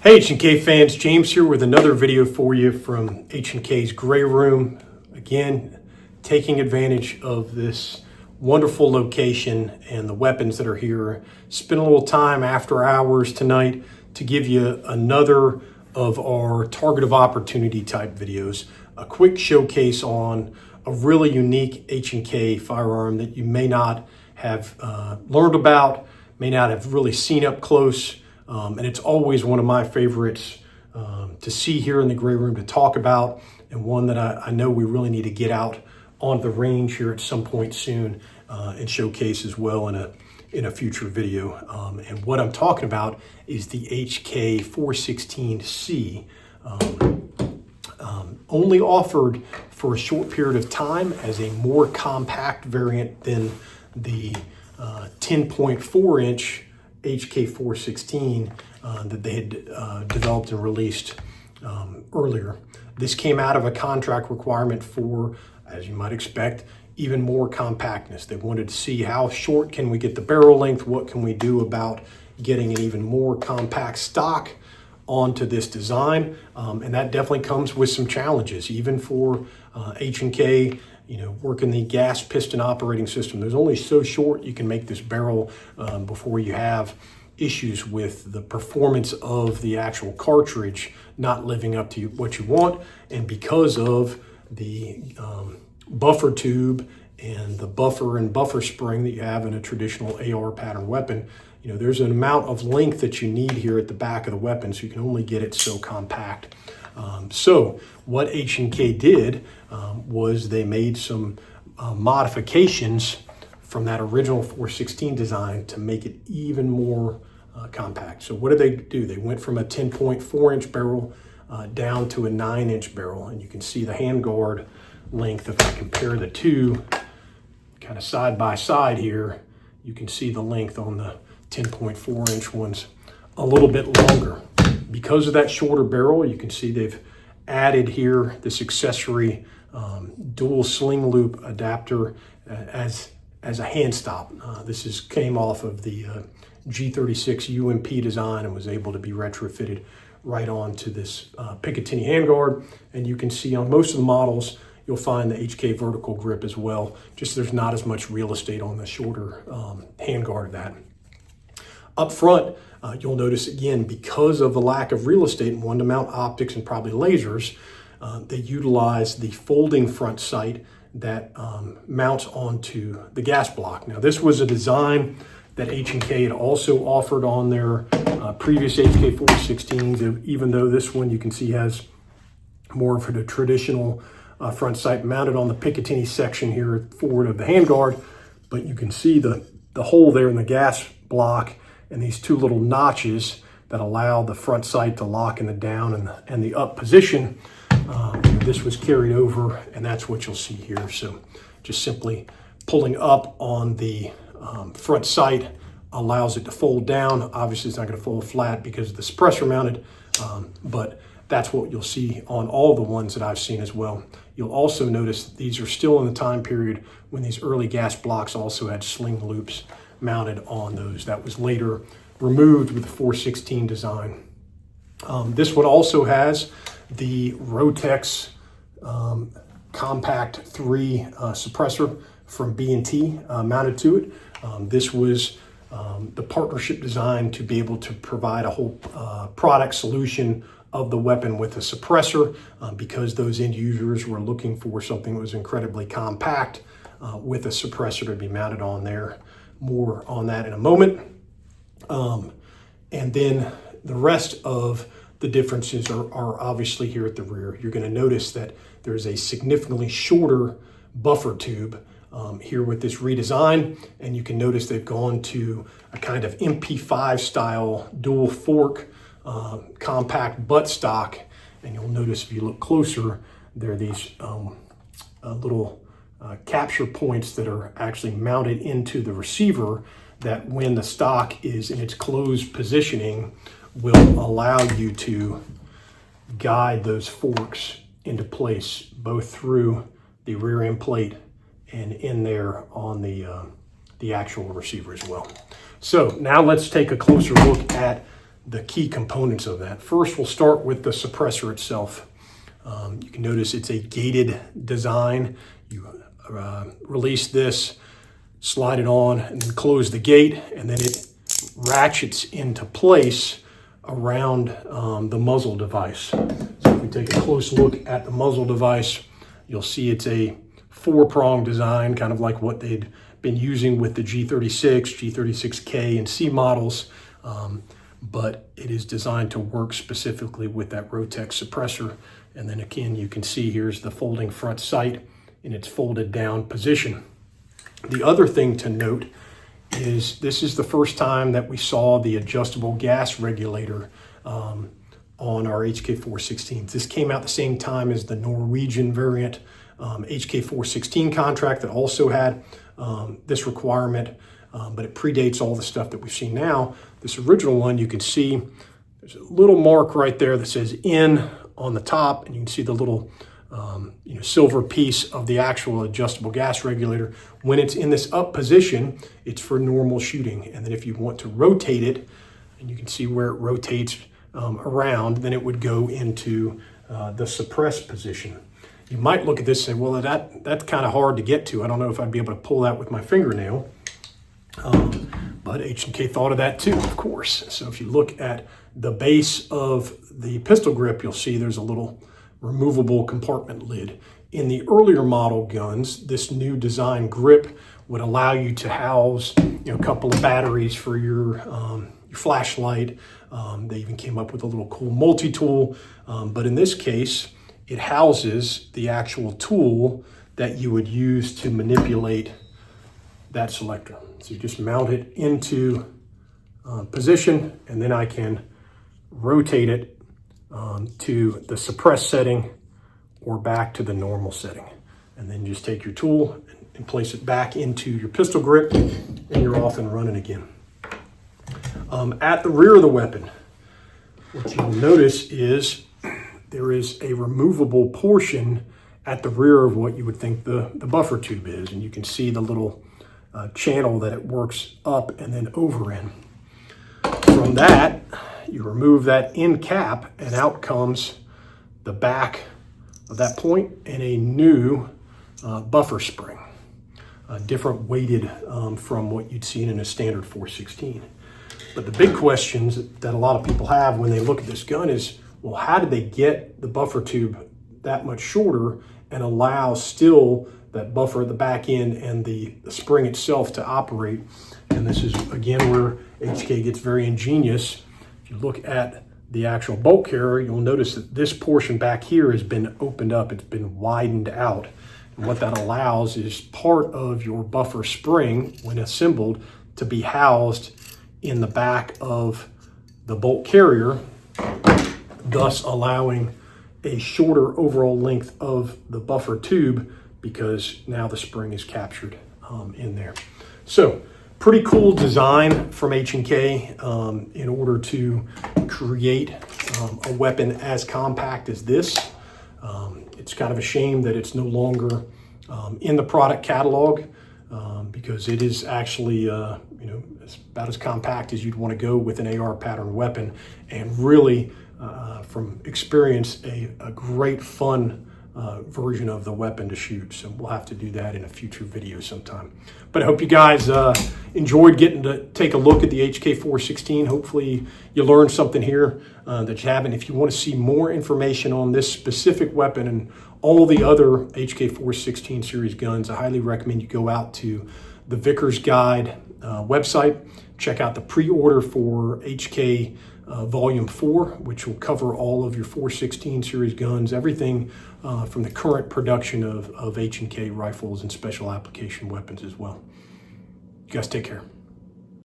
Hey H&K fans, James here with another video for you from H&K's Gray Room. Again, taking advantage of this wonderful location and the weapons that are here. Spend a little time after hours tonight to give you another of our target of opportunity type videos. A quick showcase on a really unique H&K firearm that you may not have learned about, may not have really seen up close. And it's always one of my favorites to see here in the Gray Room to talk about, and one that I know we really need to get out on the range here at some point soon and showcase as well in a future video. And what I'm talking about is the HK416C, only offered for a short period of time as a more compact variant than the 10.4 inch HK416 that they had developed and released earlier. This came out of a contract requirement for, as you might expect, even more compactness. They wanted to see how short can we get the barrel length, what can we do about getting an even more compact stock onto this design, and that definitely comes with some challenges, even for H&K. You know, working the gas piston operating system, there's only so short you can make this barrel before you have issues with the performance of the actual cartridge not living up to what you want. And because of the buffer tube and the buffer and buffer spring that you have in a traditional AR pattern weapon, you know, there's an amount of length that you need here at the back of the weapon, so you can only get it so compact. So what H&K did was they made some modifications from that original 416 design to make it even more compact. So what did they do? They went from a 10.4 inch barrel down to a 9 inch barrel, and you can see the handguard length. If I compare the two kind of side by side here, you can see the length on the 10.4 inch ones a little bit longer. Because of that shorter barrel, you can see they've added here this accessory dual sling loop adapter as a hand stop. This came off of the G36 UMP design and was able to be retrofitted right onto this Picatinny handguard. And you can see on most of the models, you'll find the HK vertical grip as well. Just there's not as much real estate on the shorter handguard of that. Up front, you'll notice again, because of the lack of real estate and one to mount optics and probably lasers, they utilize the folding front sight that mounts onto the gas block. Now, this was a design that H&K had also offered on their previous HK416s, even though this one you can see has more of a traditional front sight mounted on the Picatinny section here forward of the handguard. But you can see the hole there in the gas block and these two little notches that allow the front sight to lock in the down and the up position. This was carried over, and that's what you'll see here. So just simply pulling up on the front sight allows it to fold down. Obviously it's not going to fold flat because of the suppressor mounted, but that's what you'll see on all the ones that I've seen as well. You'll also notice these are still in the time period when these early gas blocks also had sling loops mounted on those. That was later removed with the 416 design. This one also has the Rotex Compact 3 suppressor from B&T mounted to it. This was the partnership design to be able to provide a whole product solution of the weapon with a suppressor because those end users were looking for something that was incredibly compact with a suppressor to be mounted on there. More on that in a moment. And then the rest of the differences are obviously here at the rear. You're going to notice that there's a significantly shorter buffer tube here with this redesign, and you can notice they've gone to a kind of MP5 style dual fork compact butt stock. And you'll notice if you look closer, there are these little capture points that are actually mounted into the receiver that when the stock is in its closed positioning will allow you to guide those forks into place both through the rear end plate and in there on the actual receiver as well. So now let's take a closer look at the key components of that. First, we'll start with the suppressor itself. You can notice it's a gated design. You release this, slide it on, and then close the gate, and then it ratchets into place around the muzzle device. So if we take a close look at the muzzle device, you'll see it's a 4-prong design, kind of like what they'd been using with the G36, G36K, and C models, but it is designed to work specifically with that Rotex suppressor. And then again, you can see here's the folding front sight in its folded down position. The other thing to note is this is the first time that we saw the adjustable gas regulator on our HK416s. This came out the same time as the Norwegian variant HK416 contract that also had this requirement, but it predates all the stuff that we've seen now. This original one, you can see there's a little mark right there that says in on the top, and you can see the little silver piece of the actual adjustable gas regulator. When it's in this up position, it's for normal shooting. And then if you want to rotate it, and you can see where it rotates around, then it would go into the suppressed position. You might look at this and say, well, that's kind of hard to get to. I don't know if I'd be able to pull that with my fingernail. But H&K thought of that too, of course. So if you look at the base of the pistol grip, you'll see there's a little removable compartment lid. In the earlier model guns, this new design grip would allow you to house a couple of batteries for your flashlight. They even came up with a little cool multi-tool. But in this case, it houses the actual tool that you would use to manipulate that selector. So you just mount it into position, and then I can rotate it to the suppressed setting or back to the normal setting. And then just take your tool and place it back into your pistol grip, and you're off and running again. At the rear of the weapon, what you'll notice is there is a removable portion at the rear of what you would think the buffer tube is. And you can see the little channel that it works up and then over in. From that, you remove that end cap, and out comes the back of that point and a new buffer spring, different weighted from what you'd seen in a standard 416. But the big questions that a lot of people have when they look at this gun is, well, how did they get the buffer tube that much shorter and allow still that buffer at the back end and the spring itself to operate? And this is, again, where HK gets very ingenious. If you look at the actual bolt carrier, you'll notice that this portion back here has been opened up. It's been widened out. And what that allows is part of your buffer spring, when assembled, to be housed in the back of the bolt carrier, thus allowing a shorter overall length of the buffer tube, because now the spring is captured in there. So pretty cool design from H&K in order to create a weapon as compact as this. It's kind of a shame that it's no longer in the product catalog, because it is actually it's about as compact as you'd want to go with an AR pattern weapon, and really from experience a great fun version of the weapon to shoot. So we'll have to do that in a future video sometime. But I hope you guys enjoyed getting to take a look at the HK416. Hopefully you learned something here that you haven't. If you want to see more information on this specific weapon and all the other HK416 series guns, I highly recommend you go out to the Vickers Guide website. Check out the pre-order for HK Volume 4, which will cover all of your 416 series guns, everything from the current production of H&K rifles and special application weapons as well. You guys take care.